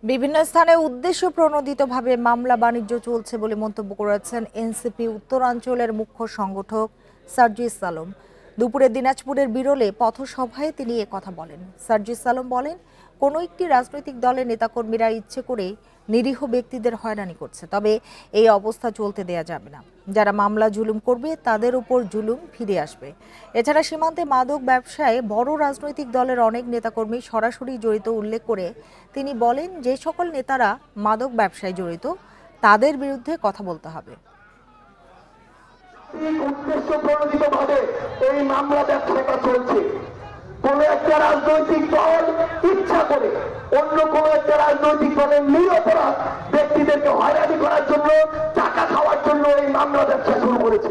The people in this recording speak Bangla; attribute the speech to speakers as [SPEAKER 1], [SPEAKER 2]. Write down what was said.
[SPEAKER 1] বিভিন্ন স্থানে উদ্দেশ্য প্রণোদিতভাবে মামলা বাণিজ্য চলছে বলে মন্তব্য করেছেন এনসিপি উত্তরাঞ্চলের মুখ্য সংগঠক সার্জিস আলম। দুপুরে দিনাজপুরের বিরলে পথসভায় তিনি কথা বলেন। সার্জিস আলম বলেন, কোনো একটি রাজনৈতিক দলের নেতাকর্মীরা ইচ্ছে করে নিরীহ ব্যক্তিদের হয়রানি করছে, তবে এই অবস্থা চলতে দেয়া যাবে না। যারা মামলা জুলুম করবে তাদের উপর জুলুম ফিরে আসবে। এছাড়া সীমান্তে মাদক ব্যবসায় বড় রাজনৈতিক দলের অনেক নেতাকর্মী সরাসরি জড়িত উল্লেখ করে তিনি বলেন, যে সকল নেতারা মাদক ব্যবসায় জড়িত তাদের বিরুদ্ধে কথা বলতে হবে।
[SPEAKER 2] উদ্দেশ্যপ্রণোদিতভাবে এই মামলা ব্যবসাটা চলছে। কোন একটা রাজনৈতিক দল ইচ্ছা করে অন্য কোন একটা রাজনৈতিক দলের নিরপরাধ ব্যক্তিদেরকে হয়রানি করার জন্য, টাকা খাওয়ার জন্য এই মামলা ব্যবসা শুরু করেছে।